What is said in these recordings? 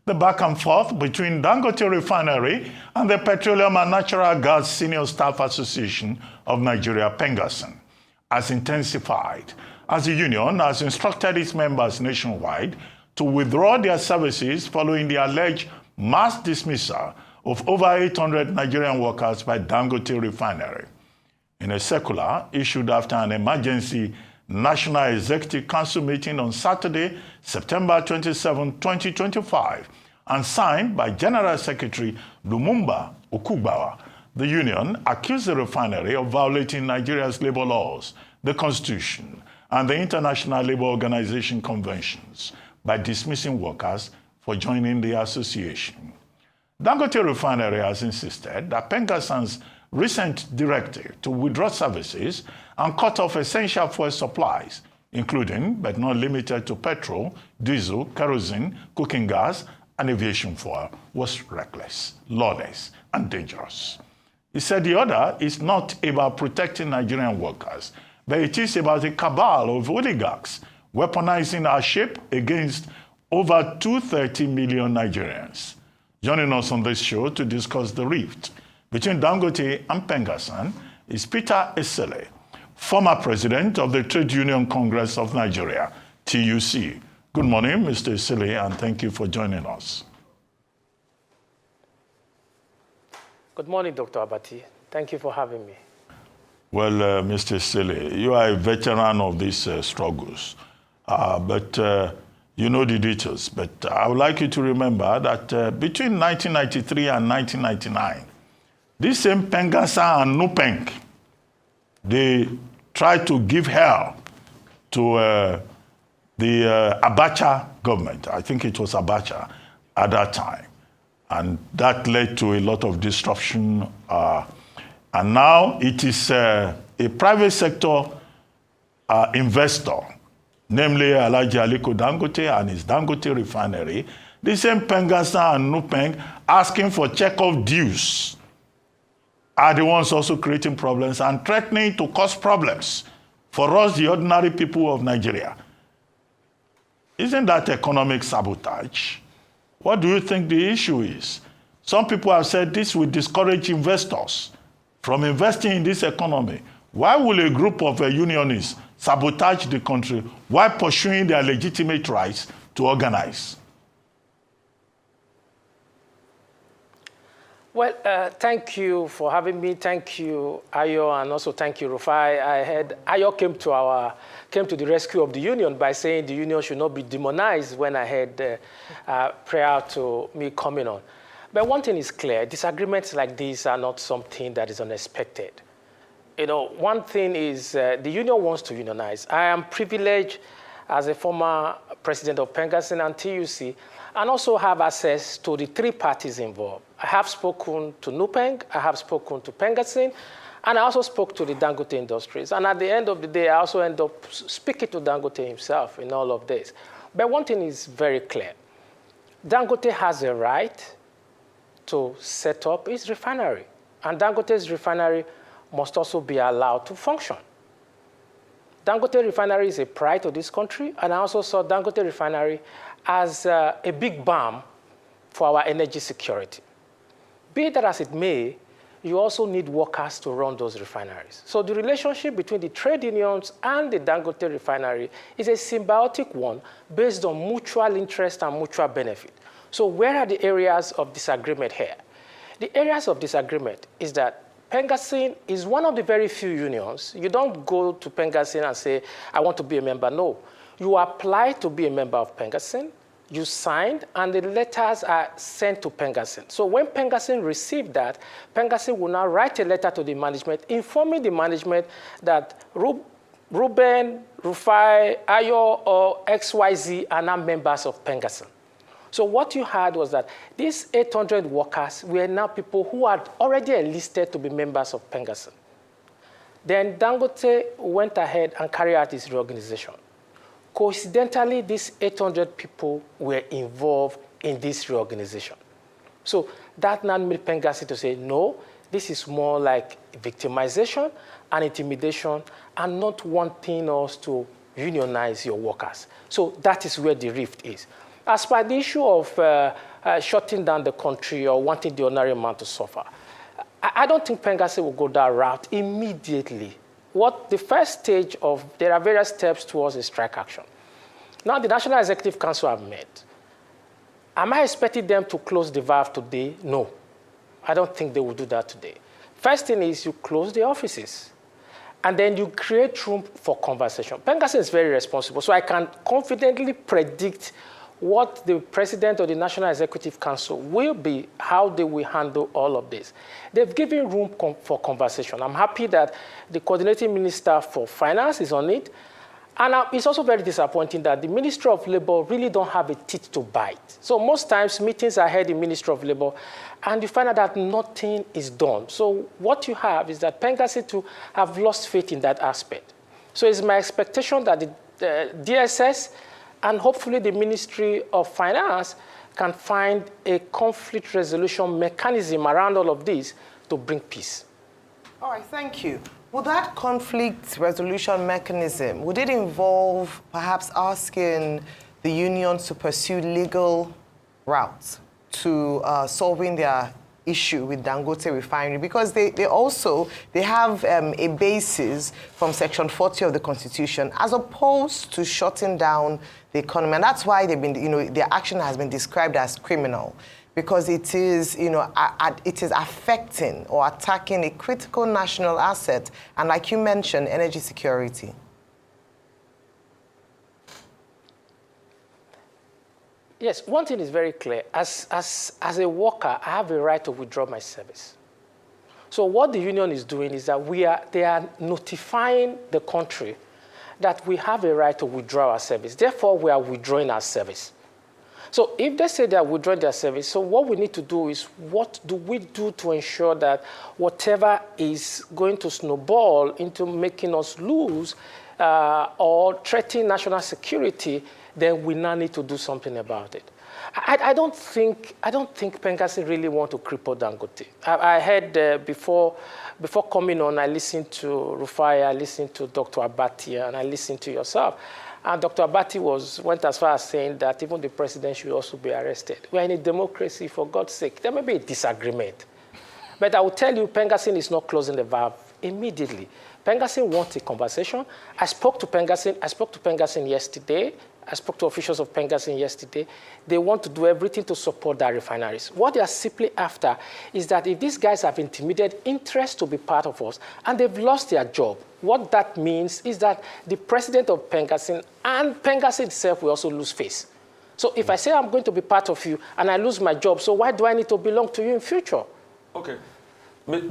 The back and forth between Dangote Refinery and the Petroleum and Natural Gas Senior Staff Association of Nigeria, PENGASSAN, has intensified as the union has instructed its members nationwide to withdraw their services following the alleged mass dismissal of over 800 Nigerian workers by Dangote Refinery. In a circular issued after an emergency National Executive Council meeting on Saturday, September 27, 2025, and signed by General Secretary Lumumba Okugbawa, the union accused the refinery of violating Nigeria's labor laws, the Constitution, and the International Labour Organization conventions by dismissing workers for joining the association. Dangote Refinery has insisted that PENGASSAN's recent directive to withdraw services and cut off essential fuel supplies, including but not limited to petrol, diesel, kerosene, cooking gas, and aviation fuel, was reckless, lawless, and dangerous. He said the order is not about protecting Nigerian workers, but it is about a cabal of oligarchs weaponizing our ship against over 230 million Nigerians. Joining us on this show to discuss the rift between Dangote and PENGASSAN is Peter Esele, former president of the Trade Union Congress of Nigeria, TUC. Good morning, Mr. Esele, and thank you for joining us. Good morning, Dr. Abati. Thank you for having me. Well, Mr. Esele, you are a veteran of these struggles, but you know the details. But I would like you to remember that between 1993 and 1999, this same PENGASSAN and NUPENG, they tried to give hell to the Abacha government. I think it was Abacha at that time. And that led to a lot of disruption. And now it is a private sector investor, namely Alhaji Aliko Dangote and his Dangote Refinery, the same PENGASSAN and NUPENG asking for check-off dues are the ones also creating problems and threatening to cause problems for us, the ordinary people of Nigeria. Isn't that economic sabotage? What do you think the issue is? Some people have said this will discourage investors from investing in this economy. Why will a group of unionists sabotage the country while pursuing their legitimate rights to organize? Well, thank you for having me. Thank you, Ayo, and also thank you, Rufai. I heard Ayo came to the rescue of the union by saying the union should not be demonized when I heard prior to me coming on. But one thing is clear, disagreements like these are not something that is unexpected. You know, one thing is the union wants to unionize. I am privileged as a former president of PENGASSAN and TUC, and also have access to the three parties involved. I have spoken to NUPENG, I have spoken to PENGASSAN, and I also spoke to the Dangote Industries. And at the end of the day, I also end up speaking to Dangote himself in all of this. But one thing is very clear. Dangote has a right to set up its refinery. And Dangote's refinery must also be allowed to function. Dangote Refinery is a pride to this country, and I also saw Dangote Refinery as a big balm for our energy security. Be that as it may, you also need workers to run those refineries. So the relationship between the trade unions and the Dangote Refinery is a symbiotic one based on mutual interest and mutual benefit. So where are the areas of disagreement here? The areas of disagreement is that PENGASSAN is one of the very few unions. You don't go to PENGASSAN and say, I want to be a member. No. You apply to be a member of PENGASSAN, you signed, and the letters are sent to PENGASSAN. So when PENGASSAN received that, PENGASSAN will now write a letter to the management informing the management that Ruben, Rufai, Ayo, or XYZ are now members of PENGASSAN. So what you had was that these 800 workers were now people who had already enlisted to be members of PENGASSAN. Then Dangote went ahead and carried out his reorganization. Coincidentally, these 800 people were involved in this reorganization. So that now made PENGASSAN to say, no, this is more like victimization and intimidation and not wanting us to unionize your workers. So that is where the rift is. As per the issue of shutting down the country or wanting the ordinary man to suffer. I don't think PENGASSAN will go that route immediately. The first stage there are various steps towards a strike action. Now, the National Executive Council have met. Am I expecting them to close the valve today? No. I don't think they will do that today. First thing is you close the offices, and then you create room for conversation. PENGASSAN is very responsible, so I can confidently predict what the president of the National Executive Council will be, how they will handle all of this. They've given room for conversation. I'm happy that the coordinating minister for finance is on it. And it's also very disappointing that the Ministry of Labor really don't have a teeth to bite. So most times meetings are held in Ministry of Labor, and you find out that nothing is done. So what you have is that PENGASSAN to have lost faith in that aspect. So it's my expectation that the DSS and hopefully the Ministry of Finance can find a conflict resolution mechanism around all of this to bring peace. All right, thank you. Would that conflict resolution mechanism, would it involve perhaps asking the unions to pursue legal routes to solving their issue with Dangote Refinery? Because they have a basis from Section 40 of the Constitution as opposed to shutting down the economy. And that's why their action has been described as criminal, because it is, it is affecting or attacking a critical national asset, and like you mentioned, energy security. Yes, one thing is very clear. As a worker, I have a right to withdraw my service. So what the union is doing is that they are notifying the country that we have a right to withdraw our service. Therefore, we are withdrawing our service. So if they say they are withdrawing their service, so what we need to do is, what do we do to ensure that whatever is going to snowball into making us lose or threaten national security, then we now need to do something about it. I don't think PENGASSAN really want to cripple Dangote. I heard before coming on, I listened to Rufai, I listened to Dr. Abati, and I listened to yourself. And Dr. Abati went as far as saying that even the president should also be arrested. We're in a democracy, for God's sake. There may be a disagreement. But I will tell you, PENGASSAN is not closing the valve immediately. PENGASSAN wants a conversation. I spoke to PENGASSAN yesterday. I spoke to officials of PENGASSAN yesterday. They want to do everything to support their refineries. What they are simply after is that if these guys have intimidated interest to be part of us and they've lost their job, what that means is that the president of PENGASSAN and PENGASSAN itself will also lose face. So if I say I'm going to be part of you and I lose my job, so why do I need to belong to you in future? Okay.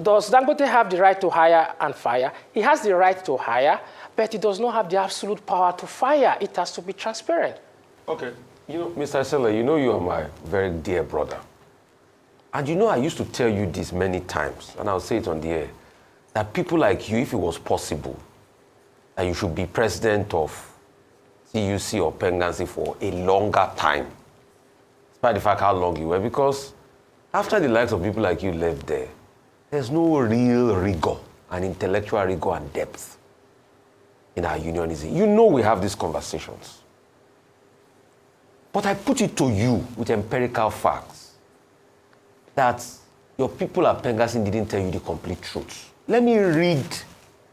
Does Dangote have the right to hire and fire? He has the right to hire, but he does not have the absolute power to fire. It has to be transparent. Okay. Mr. Esele, you are my very dear brother. And I used to tell you this many times, and I'll say it on the air, that people like you, if it was possible, that you should be president of CUC or PENGASSAN for a longer time, despite the fact how long you were, because after the likes of people like you left there, there's no real rigor and intellectual rigor and depth in our unionism. We have these conversations. But I put it to you with empirical facts that your people at PENGASSAN didn't tell you the complete truth. Let me read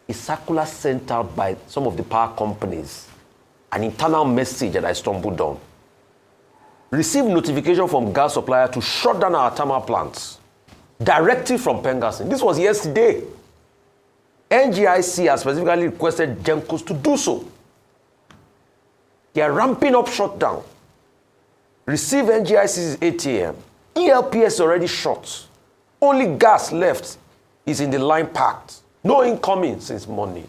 a circular sent out by some of the power companies, an internal message that I stumbled on. Received notification from gas supplier to shut down our thermal plants. Directive from PENGASSAN. This was yesterday. NGIC has specifically requested GENCOs to do so. They are ramping up shutdown. Receive NGIC's ATM. ELPS already shut. Only gas left is in the line packed. No incoming since morning.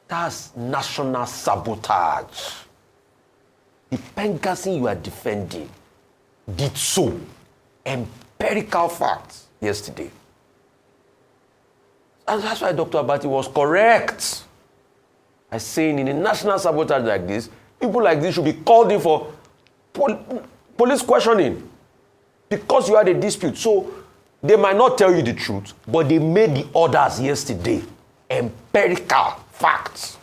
That's national sabotage. The PENGASSAN you are defending did so. Empirical facts yesterday. And that's why Dr. Abati was correct. I saying in a national sabotage like this, people like this should be called in for police questioning because you had a dispute. So they might not tell you the truth, but they made the orders yesterday. Empirical facts.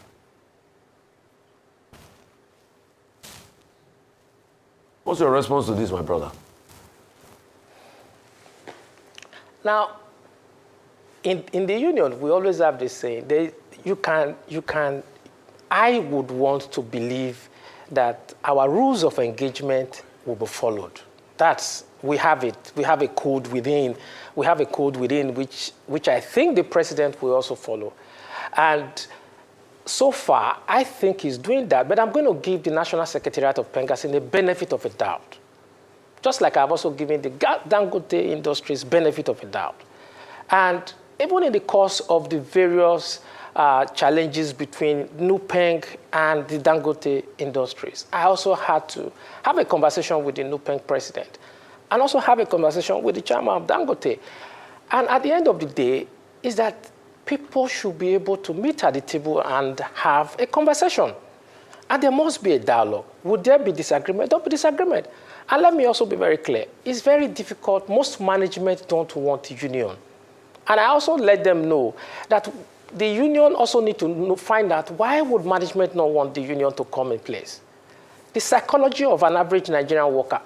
What's your response to this, my brother? Now, in the union, we always have this saying, I would want to believe that our rules of engagement will be followed. We have it. We have a code within. We have a code within which I think the president will also follow. And so far, I think he's doing that, but I'm going to give the National Secretariat of PENGASSAN the benefit of a doubt. Just like I've also given the Dangote Industries benefit of a doubt. And even in the course of the various challenges between NUPENG and the Dangote Industries, I also had to have a conversation with the NUPENG president and also have a conversation with the chairman of Dangote. And at the end of the day, is that people should be able to meet at the table and have a conversation. And there must be a dialogue. Would there be disagreement? There'll be disagreement. And let me also be very clear. It's very difficult. Most management don't want a union. And I also let them know that the union also need to find out why would management not want the union to come in place. The psychology of an average Nigerian worker.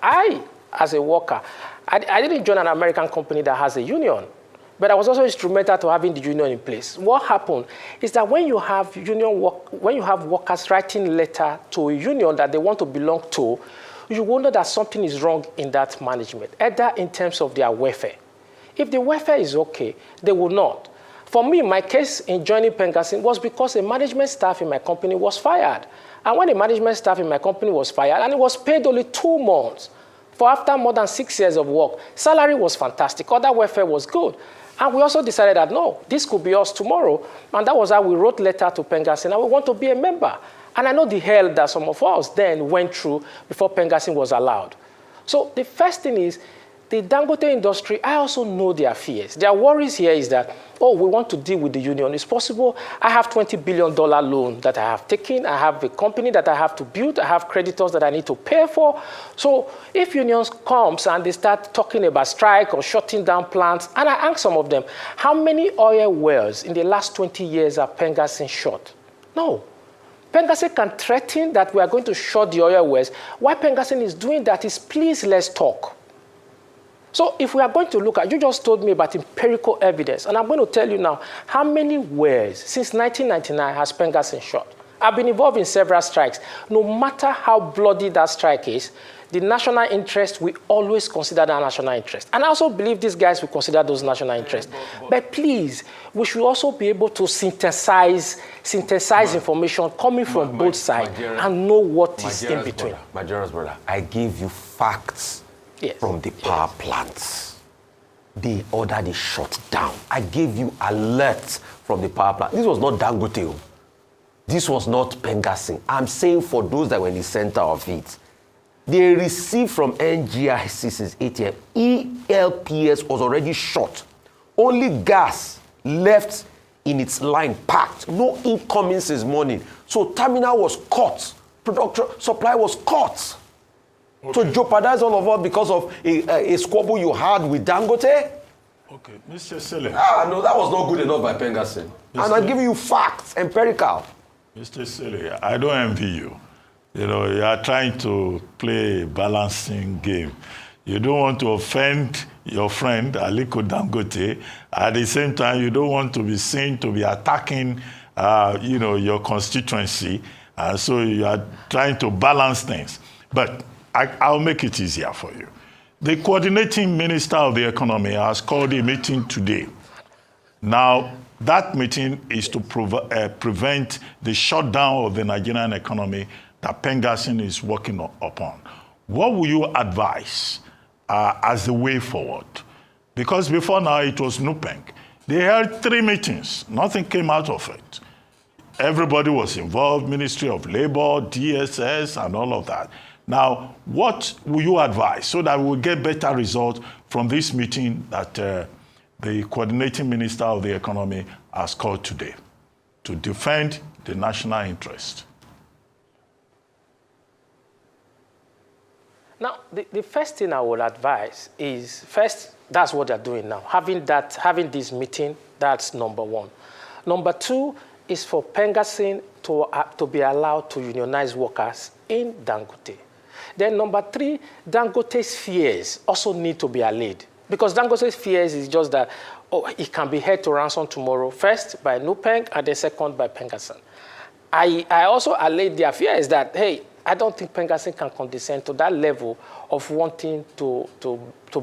As a worker, I didn't join an American company that has a union, but I was also instrumental to having the union in place. What happened is that when you have workers writing letter to a union that they want to belong to, you wonder that something is wrong in that management, either in terms of their welfare. If the welfare is okay, they will not. For me, my case in joining PENGASSAN was because a management staff in my company was fired. And when the management staff in my company was fired, and it was paid only 2 months, for after more than 6 years of work, salary was fantastic, other welfare was good. And we also decided that, no, this could be us tomorrow. And that was how we wrote letter to PENGASSAN, and we want to be a member. And I know the hell that some of us then went through before PENGASSAN was allowed. So the first thing is, the Dangote industry, I also know their fears. Their worries here is that, oh, we want to deal with the union. It's possible. I have $20 billion loan that I have taken. I have a company that I have to build. I have creditors that I need to pay for. So if unions comes and they start talking about strike or shutting down plants, and I ask some of them, how many oil wells in the last 20 years have PENGASSAN shut? No. PENGASSAN can threaten that we are going to shut the oil wells. Why PENGASSAN is doing that is, please, let's talk. So if we are going to look at, you just told me about empirical evidence, and I'm going to tell you now, how many wells since 1999 has PENGASSAN shot? I've been involved in several strikes. No matter how bloody that strike is, the national interest, we always consider that national interest. And I also believe these guys will consider those national interests. But please, we should also be able to synthesize information coming from both sides and know what is in between. My dearest brother, I give you facts. Yes. From the power plants. They ordered it shut down. I gave you alerts from the power plant. This was not Dangote. This was not PENGASSAN. I'm saying for those that were in the center of it. They received from NGIC's ATM. ELPS was already shut. Only gas left in its line packed. No incoming since morning. So terminal was cut. Production supply was cut. Okay. To jeopardize all of us because of a squabble you had with Dangote? Okay, Mr. Esele. No, that was not good enough by PENGASSAN. And I'm giving you facts, empirical. Mr. Esele, I don't envy you. You know, you are trying to play a balancing game. You don't want to offend your friend, Aliko Dangote. At the same time, you don't want to be seen to be attacking, your constituency. So you are trying to balance things. But I'll make it easier for you. The coordinating minister of the economy has called a meeting today. Now, that meeting is to prevent the shutdown of the Nigerian economy that PENGASSAN is working upon. What will you advise as the way forward? Because before now, it was NUPENG. They held 3 meetings. Nothing came out of it. Everybody was involved, Ministry of Labor, DSS, and all of that. Now, what will you advise so that we will get better results from this meeting that the coordinating minister of the economy has called today to defend the national interest? Now, the first thing I would advise is, first, that's what they're doing now. Having this meeting, that's number 1. Number 2 is for PENGASSAN to be allowed to unionize workers in Dangote. Then number 3, Dangote's fears also need to be allayed. Because Dangote's fears is just that, it can be held to ransom tomorrow, first by NUPENG and then second by PENGASSAN. I also allayed their fears that, hey, I don't think PENGASSAN can condescend to that level of wanting to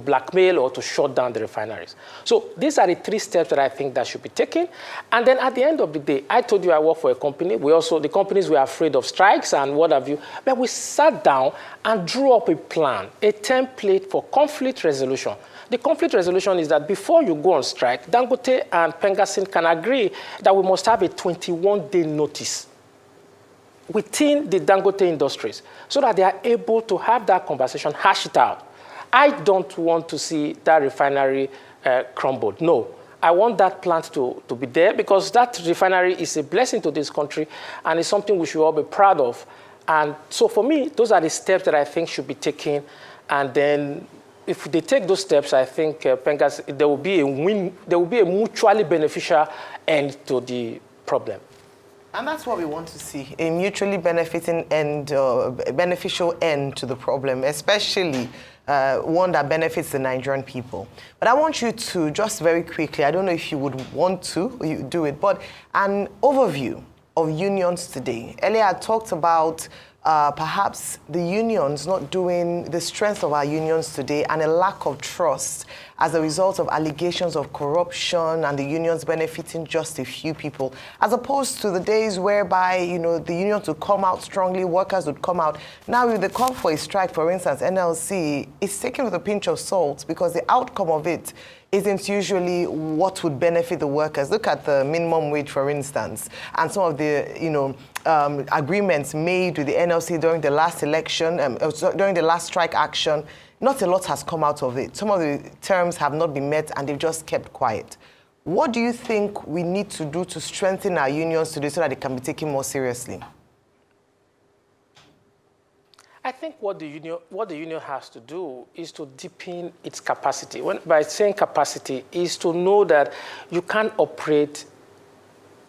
blackmail or to shut down the refineries. So these are the 3 steps that I think that should be taken. And then at the end of the day, I told you I work for a company. The companies were afraid of strikes and what have you. But we sat down and drew up a plan, a template for conflict resolution. The conflict resolution is that before you go on strike, Dangote and PENGASSAN can agree that we must have a 21-day notice within the Dangote industries so that they are able to have that conversation, hash it out. I don't want to see that refinery crumbled. No, I want that plant to be there because that refinery is a blessing to this country and it's something we should all be proud of. And so for me, those are the steps that I think should be taken. And then if they take those steps, I think PENGASSAN, there will be a win, there will be a mutually beneficial end to the problem. And that's what we want to see, a mutually benefiting and beneficial end to the problem, especially one that benefits the Nigerian people. But I want you to, just very quickly, I don't know if you would want to you do it, but an overview of unions today. Earlier I talked about perhaps the unions not doing the strength of our unions today and a lack of trust as a result of allegations of corruption and the unions benefiting just a few people, as opposed to the days whereby, you know, the unions would come out strongly, workers would come out. Now, if they call for a strike, for instance, NLC, it's taken with a pinch of salt because the outcome of it isn't usually what would benefit the workers. Look at the minimum wage, for instance, and some of the, you know, agreements made with the NLC during the last election, during the last strike action. Not a lot has come out of it. Some of the terms have not been met and they've just kept quiet. What do you think we need to do to strengthen our unions today so that they can be taken more seriously? I think what the union has to do is to deepen its capacity. By saying capacity is to know that you can't operate.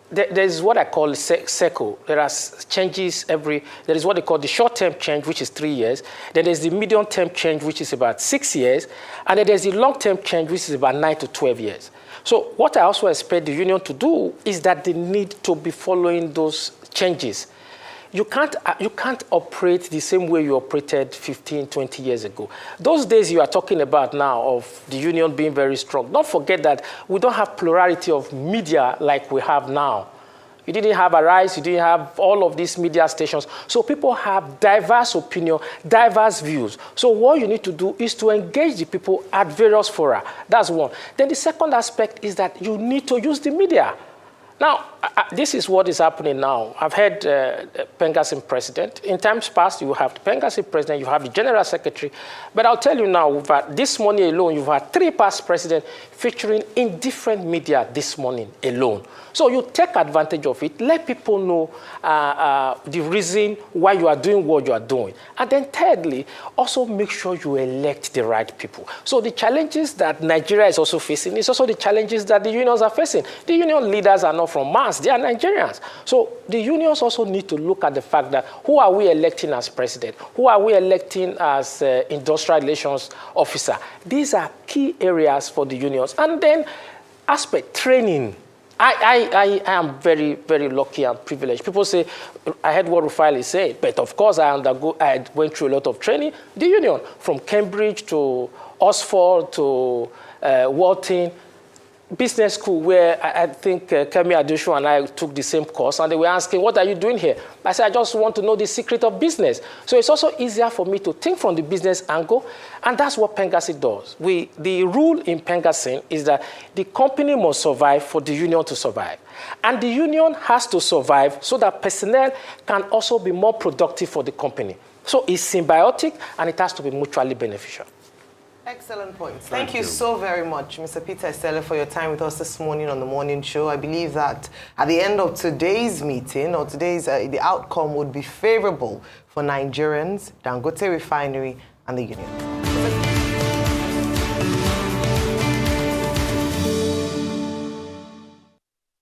There's what I call a cycle. There are changes there is what they call the short-term change, which is 3 years. Then there's the medium-term change, which is about 6 years. And then there's the long-term change, which is about 9 to 12 years. So what I also expect the union to do is that they need to be following those changes. You can't operate the same way you operated 15, 20 years ago. Those days you are talking about now of the union being very strong, don't forget that we don't have plurality of media like we have now. You didn't have Arise, you didn't have all of these media stations. So people have diverse opinion, diverse views. So what you need to do is to engage the people at various fora. That's one. Then the second aspect is that you need to use the media. Now, this is what is happening now. I've had PENGASSAN president. In times past, you have the PENGASSAN president, you have the general secretary. But I'll tell you now, this morning alone, you've had 3 past presidents featuring in different media this morning alone. So you take advantage of it, let people know the reason why you are doing what you are doing. And then thirdly, also make sure you elect the right people. So the challenges that Nigeria is also facing is also the challenges that the unions are facing. The union leaders are not from Mars, they are Nigerians. So the unions also need to look at the fact that who are we electing as president? Who are we electing as industrial relations officer? These are key areas for the unions. And then aspect, training. I am very, very lucky and privileged. People say, I heard what Rufai said, but of course I went through a lot of training. The union, from Cambridge to Oxford to Walton, business school where I think Kemi Adesho and I took the same course, and they were asking, what are you doing here? I said, I just want to know the secret of business. So it's also easier for me to think from the business angle, and that's what PENGASSAN does. The rule in PENGASSAN is that the company must survive for the union to survive. And the union has to survive so that personnel can also be more productive for the company. So it's symbiotic, and it has to be mutually beneficial. Excellent points. Thank you so very much, Mr. Peter Esele, for your time with us this morning on the morning show. I believe that at the end of today's meeting, or today's, the outcome would be favorable for Nigerians, Dangote Refinery, and the union.